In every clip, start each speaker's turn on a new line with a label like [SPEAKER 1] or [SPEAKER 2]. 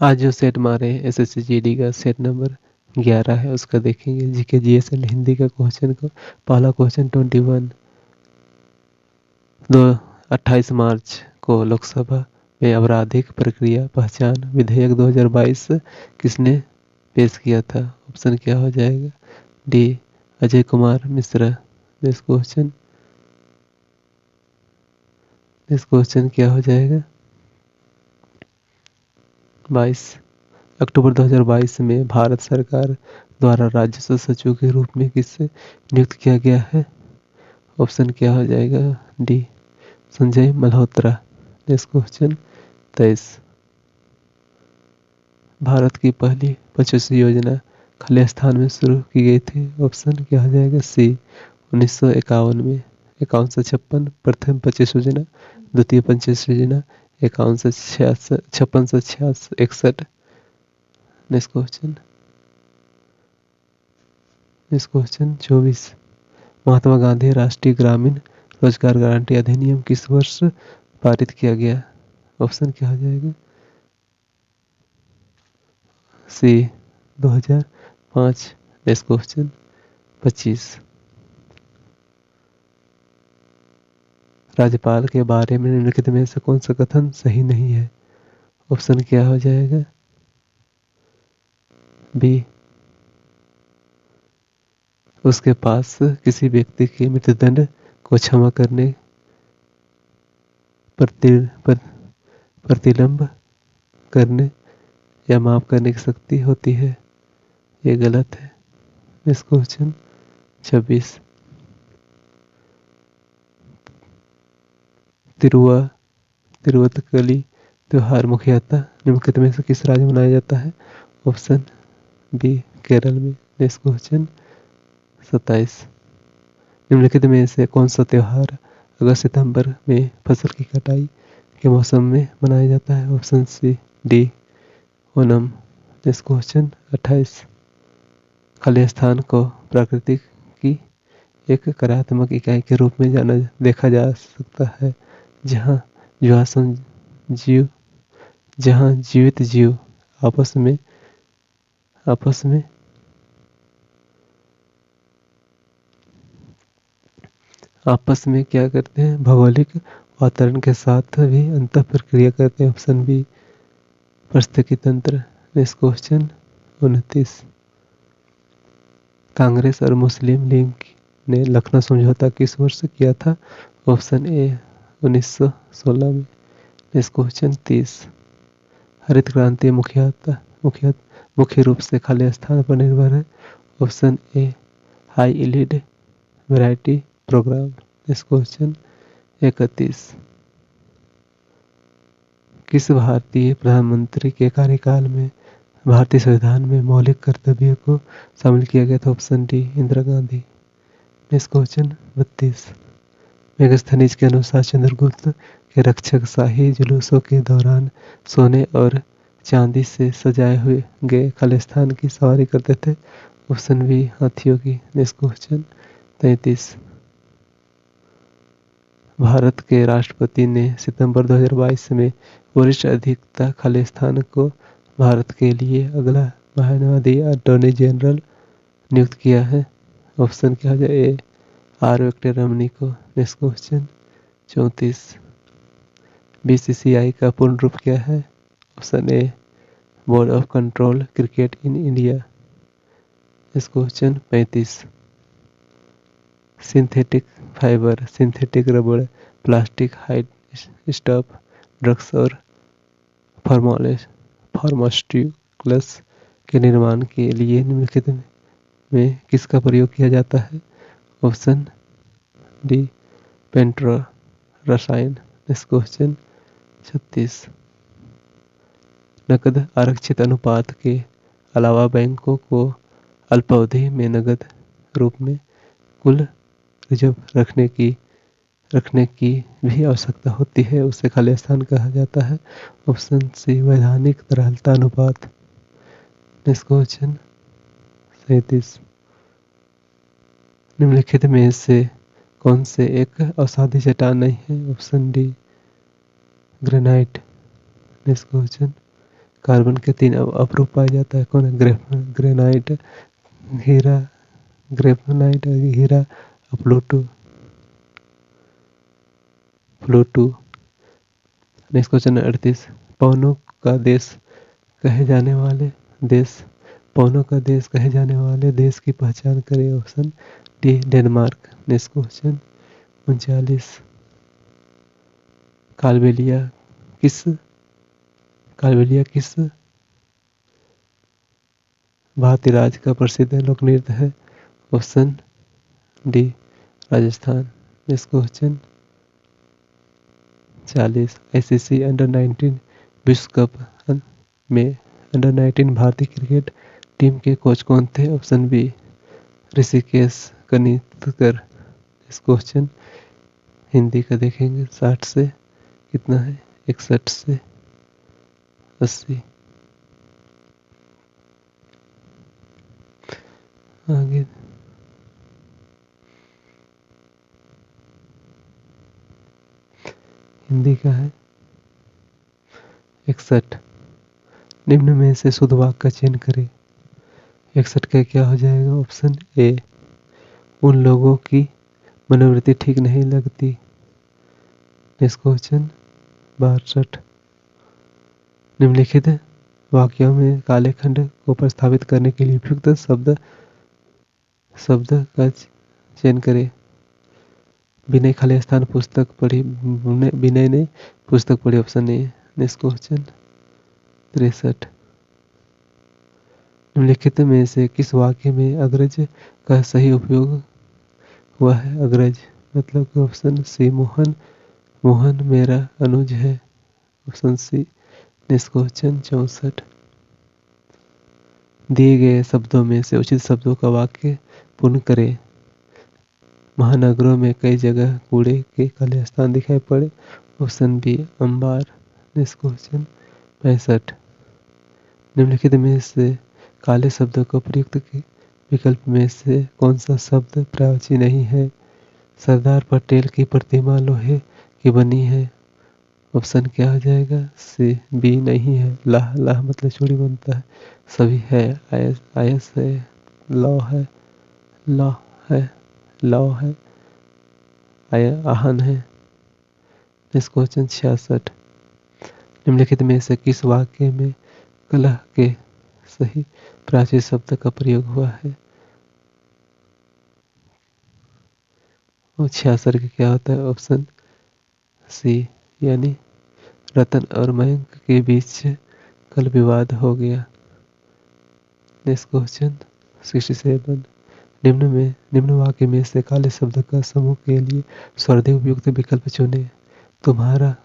[SPEAKER 1] आज जो सेट मारे एसएससी जीडी का सेट नंबर 11 है, उसका देखेंगे। जीके जीएस एंड हिंदी का क्वेश्चन को पहला क्वेश्चन 28 मार्च को लोकसभा में आपराधिक प्रक्रिया पहचान विधेयक 2022 किसने पेश किया था? ऑप्शन क्या हो जाएगा? D Ajay Kumar Mishra. Next question क्या हो जाएगा? 22 अक्टूबर 2022 में भारत सरकार द्वारा राजस्व सचिव के रूप में किसे नियुक्त किया गया है? ऑप्शन क्या हो जाएगा? D Sanjay Malhotra. Next question 23 Bharat की पहली 25 योजना खाली स्थान में शुरू की गई थी। ऑप्शन क्या हो जाएगा? सी 1951 में 5156 प्रथम 25 योजना, द्वितीय 25 योजना 5156 नेक्स्ट क्वेश्चन 24 महात्मा गांधी राष्ट्रीय ग्रामीण रोजगार गारंटी अधिनियम किस वर्ष पारित किया गया? ऑप्शन क्या हो जाएगा? सी 2005। नेक्स्ट क्वेश्चन 25 राज्यपाल के बारे में निम्नलिखित में से कौन सा कथन सही नहीं है? ऑप्शन क्या हो जाएगा? बी उसके पास किसी व्यक्ति के मृत्युदंड को क्षमा करने प्रतिलंब करने या माफ करने की शक्ति होती है। ये गलत है। नेक्स्ट क्वेश्चन 26 तिरुवत्तकली त्योहार मुख्यतः निम्नलिखित में से किस राज्य में मनाया जाता है? ऑप्शन बी केरल में। नेक्स्ट क्वेश्चन 27 निम्नलिखित में से कौन सा त्योहार अगस्त सितंबर में फसल की कटाई के मौसम में मनाया जाता है? Option C D Onam. Next question 28 खाली स्थान को प्रकृति की एक कार्यात्मक इकाई के रूप में देखा जा सकता है जहां जीवित जीव आपस में क्या करते हैं? भौगोलिक वातावरण के साथ भी अंतः प्रक्रिया करते हैं। ऑप्शन बी पारिस्थितिकी तंत्र। नेक्स्ट क्वेश्चन 29 कांग्रेस और मुस्लिम लीग ने लखनऊ समझौता किस वर्ष किया था? ऑप्शन ए 1916 में। नेक्स्ट क्वेश्चन 30 हरित क्रांति मुख्य रूप से खाली स्थान पर निर्भर है। Option A high yield variety program. Next question 31 किस भारतीय प्रधानमंत्री के कार्यकाल में भारतीय संविधान में मौलिक कर्तव्यों को शामिल किया गया था? Option D Indira Gandhi. Next question 32 Megasthenes के अनुसार चंद्रगुप्त के रक्षक शाही जुलूसों के दौरान सोने और चांदी से सजाए हुए गए खालिस्तान की सवारी करते थे। ऑप्शन बी हाथियों की। नेक्स्ट क्वेश्चन 33 भारत के राष्ट्रपति ने सितंबर 2022 में वरिष्ठ अधिवक्ता खालिस्तान को भारत के लिए अगला महान्यायाधीश अटॉर्नी जनरल नियुक्त किया है। ऑप्शन क्या है? ए आर वेंकटरमणी को। नेक्स्ट क्वेश्चन 34 बीसीसीआई का पूर्ण रूप क्या है? Option A board of control cricket in India. Next question 35 synthetic fibre, synthetic रबड़, प्लास्टिक, हाइड स्टफ, ड्रग्स और फार्मास्यूटिकल्स के निर्माण के लिए निम्नलिखित में किसका प्रयोग किया जाता है? ऑप्शन डी पेंट्रो रसायन। नेक्स्ट क्वेश्चन 36 नकद आरक्षित अनुपात के अलावा बैंकों को अल्पावधि में नकद रूप में कुल रिजर्व रखने की भी आवश्यकता होती है, उसे खाली स्थान कहा जाता है। ऑप्शन सी वैधानिक तरलता अनुपात। नेक्स्ट क्वेश्चन 37 निम्नलिखित में से कौन से एक अवसादी चट्टान नहीं है? Option D granite. Next question carbon के 3 अपरूप पाया जाता है। कौन है? ग्रेनाइट, हीरा, ग्रेफाइट, हीरा, प्लूटो। Next question 38। पवनों का देश कहे जाने वाले देश पवनों का देश कहे जाने वाले देश की पहचान करें। Option D Denmark. Next question 39। Kalbelia किस भारतीय राज्य का प्रसिद्ध लोक नृत्य है। Option D Rajasthan. Next question 40। ICC under nineteen विश्व कप में अंडर-19 भारतीय क्रिकेट टीम के कोच कौन थे। Option B Rishikesh Kanitkar. इस क्वेश्चन हिंदी का देखेंगे। 60 से कितना है? 61 से 80। आगे हिंदी का है 61। निम्न में से शुद्ध वाक्य का चयन करें। 61 का क्या हो जाएगा? ऑप्शन ए उन लोगों की मनोवृत्ति ठीक नहीं लगती। Next question 62। निम्नलिखित वाक्यों में काले खंड को प्रस्तावित करने के लिए उपयुक्त शब्द का चयन करें। विनय खाली स्थान पुस्तक पढ़ी। विनय ने पुस्तक पढ़ी। Option A. Next question 63। निम्नलिखित में से किस वाक्य में अग्रज का सही उपयोग हुआ है? अग्रज मतलब कि ऑप्शन सी मोहन मेरा अनुज है। Option C. Next question 64। दिए गए शब्दों में से उचित शब्दों का वाक्य पूर्ण करें। महानगरों में कई जगह कूड़े के काले स्थान दिखाई पड़े। ऑप्शन बी अंबार। Next question 65। निम्नलिखित में से काले शब्दों को प्रयुक्त के विकल्प में से कौन सा शब्द पर्यायवाची नहीं है? सरदार पटेल की प्रतिमा लोहे की बनी है। ऑप्शन क्या हो जाएगा? सी बी नहीं है। लाह मतलब चूड़ी बनता है। सभी है। आयस है। लौ है। आहन है। Next question 66। निम्नलिखित में से किस वाक्य में कलह के सही प्राचीन शब्द का प्रयोग हुआ है? और 66 का क्या होता है? ऑप्शन सी यानी रतन और मयंक के बीच कल विवाद हो गया। Next question 67। निम्न वाक्य में से काले शब्द का समूह के लिए सर्वधिक उपयुक्त विकल्प चुने। तुम्हारा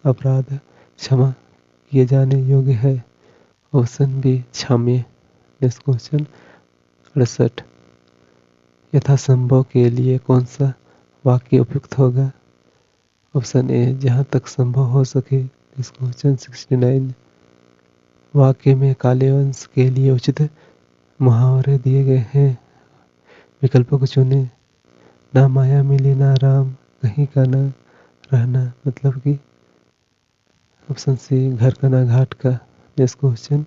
[SPEAKER 1] अपराध क्षमा किए जाने योग्य है। ऑप्शन बी क्षम्य। Next question 68। यथासंभव के लिए कौन सा वाक्य उपयुक्त होगा? ऑप्शन ए जहां तक संभव हो सके। Next question 69। वाक्य में काले वंश के लिए उचित मुहावरे दिए गए हैं। विकल्पों को चुने। ना माया मिली ना राम, कहीं का ना रहना मतलब कि ऑप्शन सी घर का ना घाट का। Next question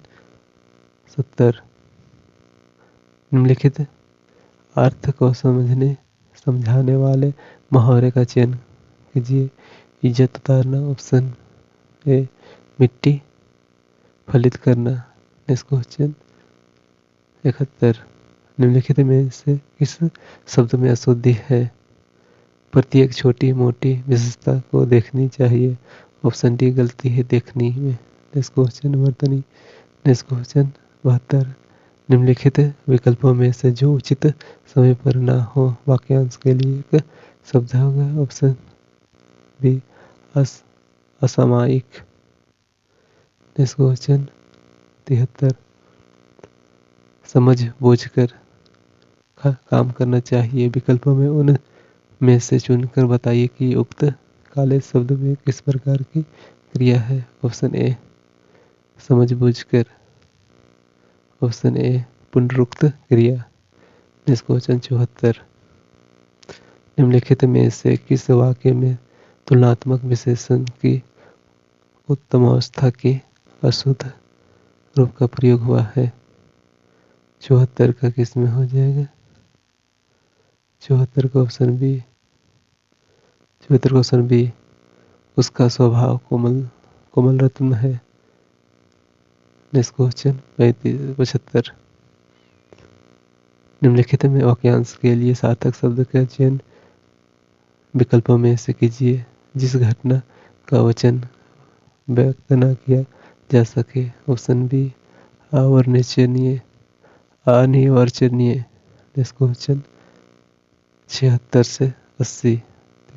[SPEAKER 1] 70। निम्नलिखित अर्थ को समझाने वाले मुहावरे का चयन कीजिए। इज्जत उतारना। ऑप्शन ए मिट्टी फलित करना। Next question 71। निम्नलिखित में से किस शब्द में अशुद्धि है? प्रत्येक छोटी मोटी विशेषता को देखनी चाहिए। ऑप्शन डी गलती है देखनी में। नेक्स्ट क्वेश्चन वर्तनी। Next question 72। निम्नलिखित विकल्पों में से जो उचित समय पर ना हो वाक्यांश के लिए एक शब्द होगा। ऑप्शन बी असामयिक। Next question 73। समझ बूझकर काम करना चाहिए। विकल्पों में उन में से चुनकर बताइए कि उक्त काले शब्द में किस प्रकार की क्रिया है। ऑप्शन ए समझ बूझकर। ऑप्शन ए पुनरुक्त क्रिया। Next question 74। निम्नलिखित में से किस वाक्य में तुलनात्मक विशेषण की उत्तमावस्था की अशुद्ध रूप का प्रयोग हुआ है। 74 का किस में हो जाएगा? 74 का ऑप्शन बी। 74 का ऑप्शन बी। उसका स्वभाव कोमल रत्न है। Next question 75। निम्नलिखित में वाक्यांश के लिए सार्थक शब्द का चयन विकल्पों में से कीजिए जिस घटना का वचन व्यक्त न किया जा सके। ऑप्शन बी अवर्णनीय, अनिर्वचनीय। नेक्स्ट क्वेश्चन 76 से 80।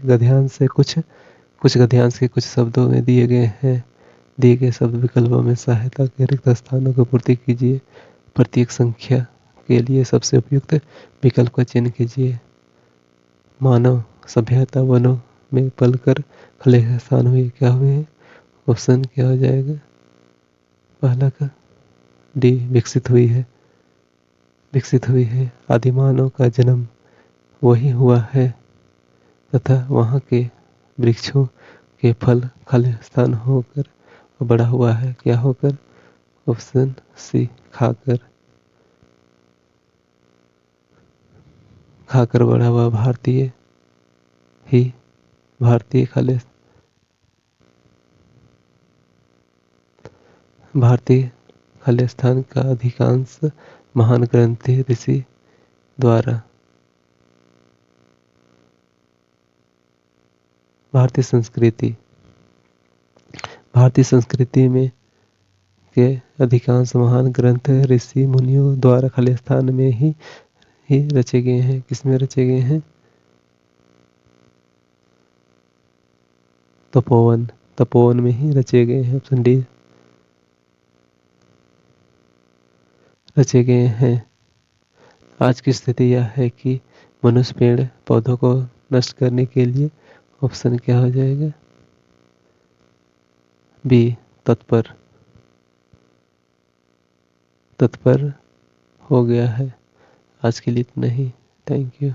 [SPEAKER 1] गद्यांश से कुछ गद्यांश के कुछ शब्दों में दिए गए शब्द विकल्पों में सहायता के रिक्त स्थानों को पूर्ति कीजिए। प्रत्येक संख्या के लिए सबसे उपयुक्त विकल्प का चयन कीजिए। मानव सभ्यता वनों में पलकर खालिस्तान हुए, क्या हुए? ऑप्शन क्या हो जाएगा? पहला का डी विकसित हुई है। आदिमानव का जन्म वही हुआ है तथा वहां के वृक्षों के फल खालिस्तान होकर बड़ा हुआ है, क्या होकर? ऑप्शन सी खाकर बड़ा हुआ। भारतीय खालिस्तान का अधिकांश महान ग्रंथि ऋषि द्वारा भारतीय संस्कृति में के अधिकांश महान ग्रंथ ऋषि मुनियों द्वारा खालिस्तान में ही रचे गए हैं। किसमें रचे गए हैं? तपोवन में ही रचे गए हैं। ऑप्शन डी रचे गए हैं। आज की स्थिति यह है कि मनुष्य पेड़ पौधों को नष्ट करने के लिए, ऑप्शन क्या हो जाएगा? बी तत्पर हो गया है। आज के लिए इतना ही। Thank you.